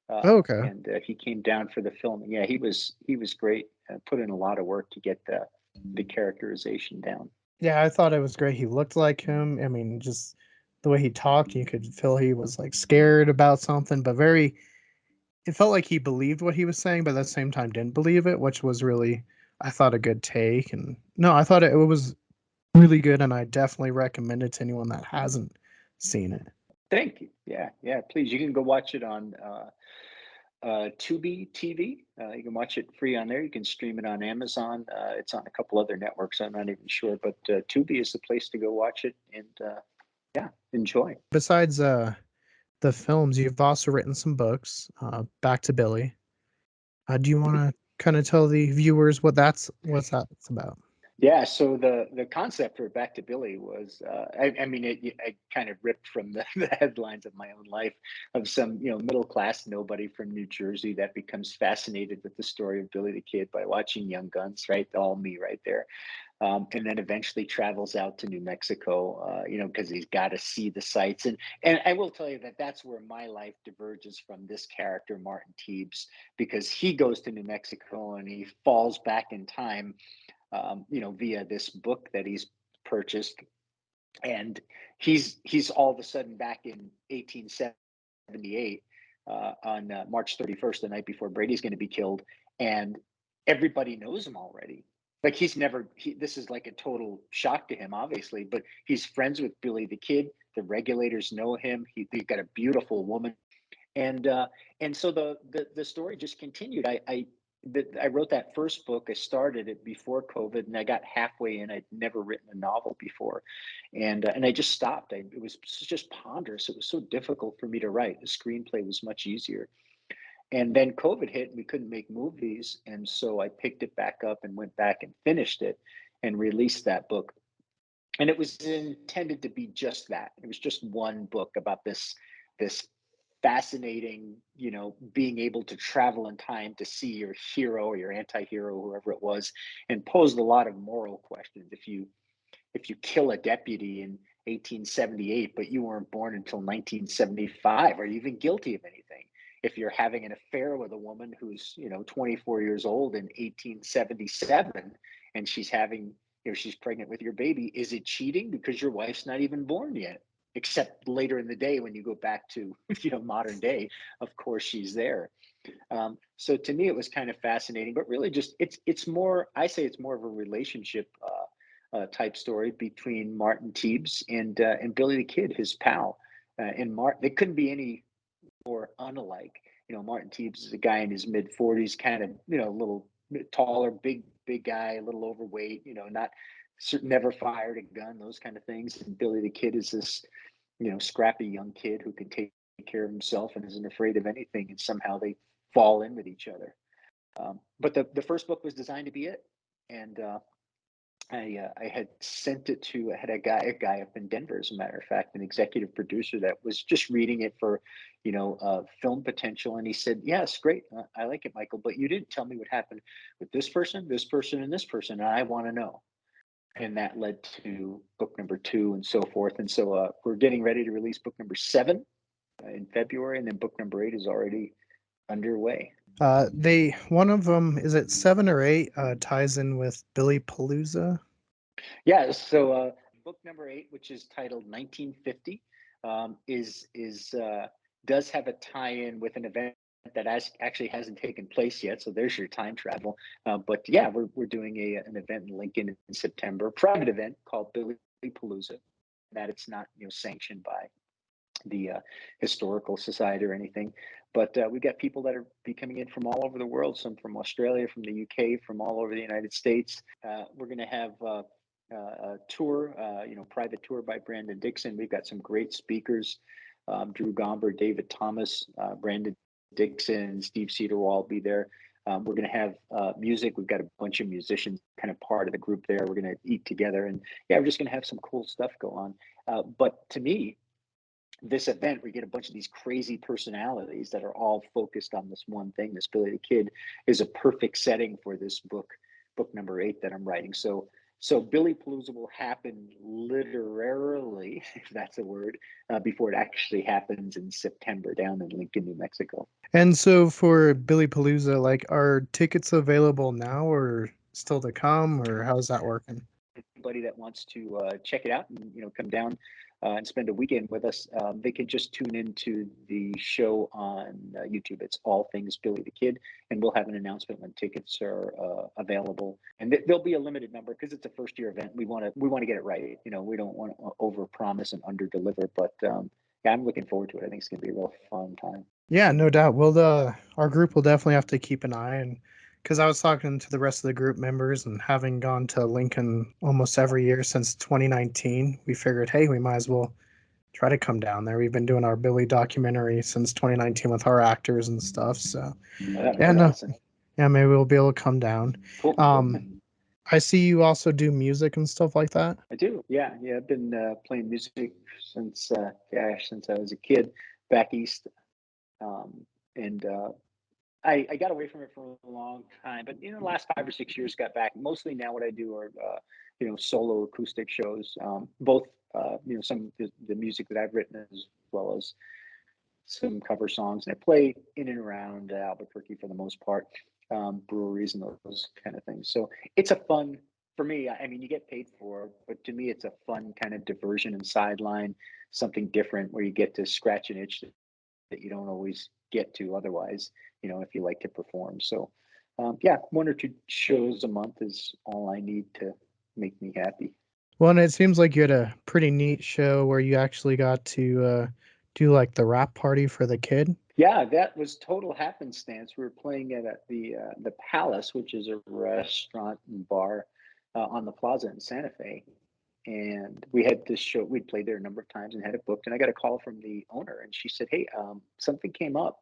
Okay. and he came down for the filming. Yeah, he was great. Put in a lot of work to get the characterization down. Yeah, I thought it was great. He looked like him. I mean, just the way he talked, you could feel he was like scared about something, but very, it felt like he believed what he was saying, but at the same time didn't believe it, which was really, I thought, a good take. And no, I thought it was really good, and I definitely recommend it to anyone that hasn't seen it. Thank you. Yeah, yeah. Please, you can go watch it on Tubi TV. You can watch it free on there. You can stream it on Amazon. It's on a couple other networks. I'm not even sure, but Tubi is the place to go watch it and yeah, enjoy. Besides the films, you've also written some books. Back to Billy. Do you want to kind of tell the viewers what's about? Yeah, so the concept for Back to Billy was, I mean, I kind of ripped from the, the headlines of my own life of some, middle class nobody from New Jersey that becomes fascinated with the story of Billy the Kid by watching Young Guns, right? All me right there. And then eventually travels out to New Mexico, because he's got to see the sights. And I will tell you that that's where my life diverges from this character, Martin Teebs, because he goes to New Mexico and he falls back in time, via this book that he's purchased, and he's all of a sudden back in 1878 on March 31st, the night before Brady's going to be killed, and everybody knows him already. Like he's never. This is like a total shock to him, obviously, but he's friends with Billy the Kid. The regulators know him. He got a beautiful woman, and so the story just continued. I wrote that first book. I started it before COVID, and I got halfway in. I'd never written a novel before, and I just stopped. It was just ponderous. It was so difficult for me to write. The screenplay was much easier, and then COVID hit, and we couldn't make movies, and so I picked it back up and went back and finished it, and released that book. And it was intended to be just that. It was just one book about this fascinating, being able to travel in time to see your hero or your anti-hero, whoever it was, and posed a lot of moral questions. If you kill a deputy in 1878, but you weren't born until 1975, are you even guilty of anything? If you're having an affair with a woman who's 24 years old in 1877, and she's pregnant with your baby, is it cheating because your wife's not even born yet? Except later in the day when you go back to modern day, of course she's there. So to me, it was kind of fascinating, but really just it's more. I say it's more of a relationship type story between Martin Teebs and Billy the Kid, his pal. And they couldn't be any more unalike. Martin Teebs is a guy in his mid 40s, kind of a little bit taller, big guy, a little overweight. Not never fired a gun, those kind of things. And Billy the Kid is this scrappy young kid who can take care of himself and isn't afraid of anything. And somehow they fall in with each other. But the first book was designed to be it, and I had sent it to. I had a guy up in Denver, as a matter of fact, an executive producer that was just reading it for, film potential, and he said, "Yes, great, I like it, Michael, but you didn't tell me what happened with this person, and this person, and I want to know." And that led to book number two, and so forth. And so we're getting ready to release book number seven in February, and then book number eight is already underway. They one of them, is it 7 or 8, ties in with Billy Palooza? Yeah, so book number 8, which is titled 1950, is does have a tie-in with an event that actually hasn't taken place yet. So there's your time travel. But yeah, we're doing an event in Lincoln in September, a private event called Billy Palooza. That it's not sanctioned by the historical society or anything. But we've got people that are be coming in from all over the world, some from Australia, from the UK, from all over the United States. We're going to have a tour, private tour by Brandon Dixon. We've got some great speakers, Drew Gomber, David Thomas, Brandon Dixon, Steve Cedar will all be there. We're going to have music. We've got a bunch of musicians kind of part of the group there. We're going to eat together. And yeah, we're just going to have some cool stuff go on. But to me, this event, we get a bunch of these crazy personalities that are all focused on this one thing. This Billy the Kid is a perfect setting for this book number 8 that I'm writing. So Billy Palooza will happen literally, if that's a word, before it actually happens in September down in Lincoln, New Mexico. And so for Billy Palooza, like, are tickets available now or still to come, or how's that working? Anybody that wants to check it out and come down and spend a weekend with us, they can just tune into the show on YouTube. It's All Things Billy the Kid, and we'll have an announcement when tickets are available. And there'll be a limited number because it's a first year event. We want to get it right. We don't want to over promise and under deliver. But yeah, I'm looking forward to it. I think it's going to be a real fun time. Yeah, no doubt. Well, our group will definitely have to keep an eye, and because I was talking to the rest of the group members and having gone to Lincoln almost every year since 2019, we figured, hey, we might as well try to come down there. We've been doing our Billy documentary since 2019 with our actors and stuff. So Oh, that'd yeah, be no, awesome. yeah, maybe we'll be able to come down. Cool. I see you also do music and stuff like that. I do. Yeah. Yeah. I've been playing music since, since I was a kid back east. And I got away from it for a long time, but the last 5 or 6 years got back. Mostly now, what I do are solo acoustic shows. Both some of the music that I've written as well as some cover songs, and I play in and around Albuquerque for the most part, breweries and those kind of things. So it's a fun for me. I mean, you get paid for it, but to me, it's a fun kind of diversion and sideline, something different where you get to scratch an itch that you don't always get to otherwise, if you like to perform. So, yeah, 1 or 2 shows a month is all I need to make me happy. Well, and it seems like you had a pretty neat show where you actually got to do like the rap party for the kid. Yeah, that was total happenstance. We were playing at the Palace, which is a restaurant and bar on the plaza in Santa Fe. And we had this show, we'd played there a number of times and had it booked. And I got a call from the owner, and she said, "Hey, something came up.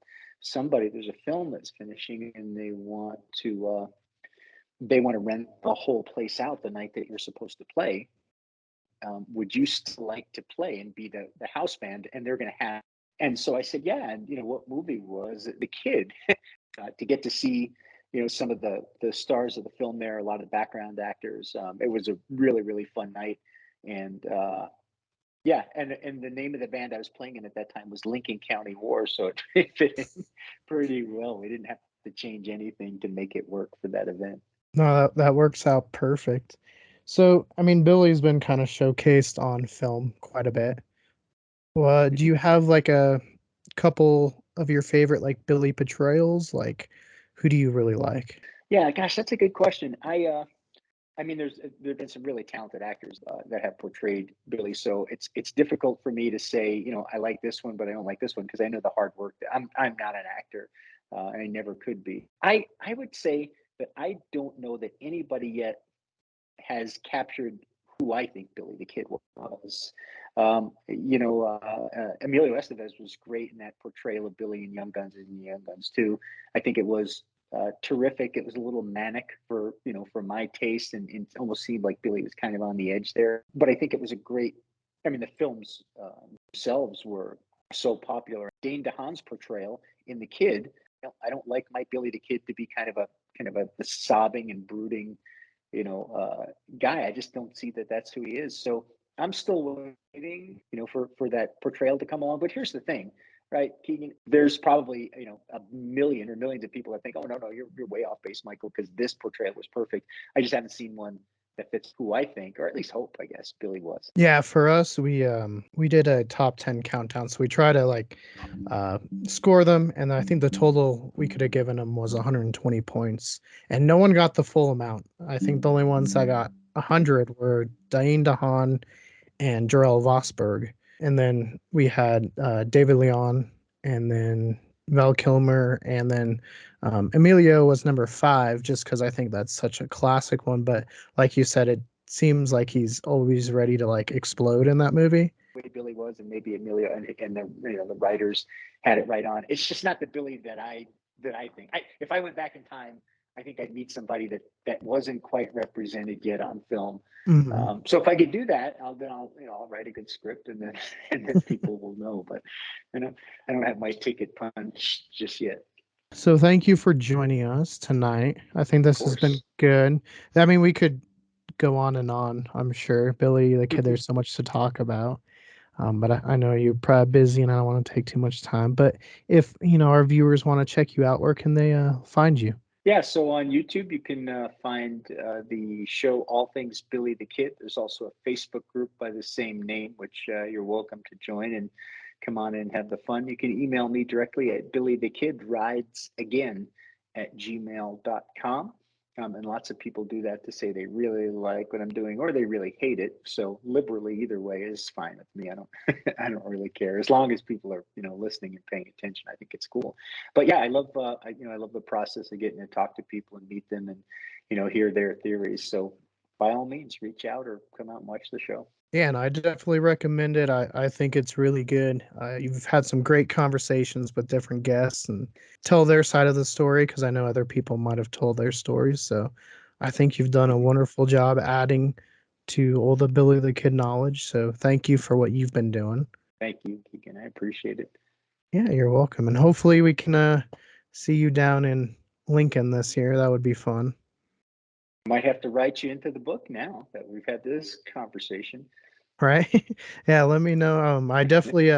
There's a film that's finishing, and they want to rent the whole place out the night that you're supposed to play. Would you still like to play and be the house band?" And they're going to have. And so I said, "Yeah." And what movie was it? The Kid. To get to see some of the stars of the film there, a lot of the background actors. It was a really really fun night, and yeah, and the name of the band I was playing in at that time was Lincoln County War, so it fit in pretty well. We didn't have to change anything to make it work for that event. No, that works out perfect. So, I mean, Billy's been kind of showcased on film quite a bit. Well, do you have like a couple of your favorite like Billy portrayals? Like, who do you really like? Yeah, gosh, that's a good question. I mean, there've been some really talented actors that have portrayed Billy, so it's difficult for me to say, I like this one, but I don't like this one because I know the hard work. I'm not an actor, and I never could be. I would say that I don't know that anybody yet has captured who I think Billy the Kid was. Emilio Estevez was great in that portrayal of Billy in Young Guns and Young Guns too. I think it was terrific. It was a little manic for my taste, and it almost seemed like Billy was kind of on the edge there. But I think it was a great. I mean, the films themselves were so popular. Dane DeHaan's portrayal in The Kid. I don't like my Billy the Kid to be kind of a sobbing and brooding guy. I just don't see that that's who he is. So I'm still waiting, for that portrayal to come along. But here's the thing: right, Keegan. There's probably a million or millions of people that think, "Oh no, no, you're way off base, Michael, because this portrayal was perfect." I just haven't seen one that fits who I think, or at least hope, I guess, Billy was. Yeah, for us, we did a top 10 countdown, so we try to like uh score them, and I think the total we could have given them was 120 points, and no one got the full amount. I think the only ones that got 100 were Diane DeHaan and Jarell Vosberg. And then we had David Leon, and then Val Kilmer, and then Emilio was number 5, just because I think that's such a classic one. But like you said, it seems like he's always ready to like explode in that movie. Way Billy was, and maybe Emilio and the writers had it right on. It's just not the Billy that I think. If I went back in time, I think I'd meet somebody that wasn't quite represented yet on film. Mhm. So if I could do that, I'll write a good script, and then and then people will know. But I don't have my ticket punched just yet. So thank you for joining us tonight. I think Of this has been course. good. I mean, we could go on and on, I'm sure. Billy the Kid, there's so much to talk about. But I know you're probably busy and I don't want to take too much time. But if, our viewers want to check you out, where can they find you? Yeah, so on YouTube, you can find the show All Things Billy the Kid. There's also a Facebook group by the same name, which you're welcome to join and come on and have the fun. You can email me directly at billythekidridesagain@gmail.com. And lots of people do that to say they really like what I'm doing or they really hate it. So liberally, either way is fine with me. I don't, I don't really care as long as people are, listening and paying attention. I think it's cool. But yeah, I love I love the process of getting to talk to people and meet them and hear their theories. So by all means, reach out or come out and watch the show. Yeah, and I definitely recommend it. I think it's really good. You've had some great conversations with different guests and tell their side of the story, because I know other people might have told their stories. So I think you've done a Mhm. wonderful job adding to all the Billy the Kid knowledge. So thank you for what you've been doing. Thank you, Keegan. I appreciate it. Yeah, you're welcome. And hopefully we can see you down in Lincoln this year. That would be fun. Might have to write you into the book now that we've had this conversation. Right? Yeah, let me know. I definitely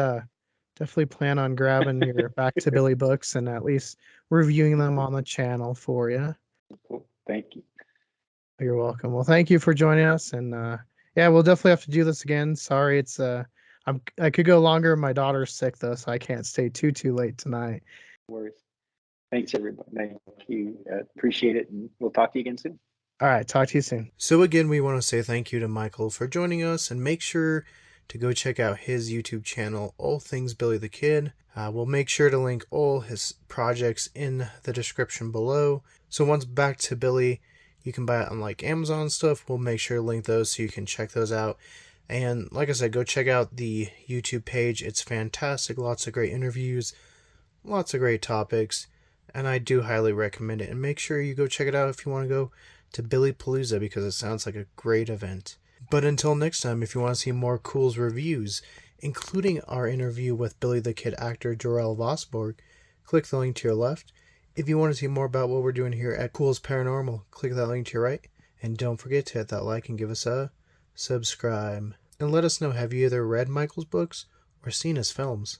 plan on grabbing your Back to Billy books and at least reviewing them on the channel for you. Cool. Thank you. You're welcome. Well, thank you for joining us, and yeah, we'll definitely have to do this again. Sorry, it's I could go longer. My daughter's sick though, so I can't stay too late tonight. No worries. Thanks, everybody. Thank you. Appreciate it. And we'll talk to you again soon. All right, talk to you soon. So again, we want to say thank you to Michael for joining us, and make sure to go check out his YouTube channel, All Things Billy the Kid. We'll make sure to link all his projects in the description below. So once Back to Billy, you can buy it on like Amazon stuff. We'll make sure to link those so you can check those out. And like I said, go check out the YouTube page. It's fantastic. Lots of great interviews, lots of great topics, and I do highly recommend it. And make sure you go check it out if you want to go to Billy Palooza, because it sounds like a great event. But until next time, if you want to see more Culz reviews, including our interview with Billy the Kid actor Jarell Vosborg, click the link to your left. If you want to see more about what we're doing here at Culz Paranormal, click that link to your right. And don't forget to hit that like and give us a subscribe. And let us know, have you either read Michael's books or seen his films?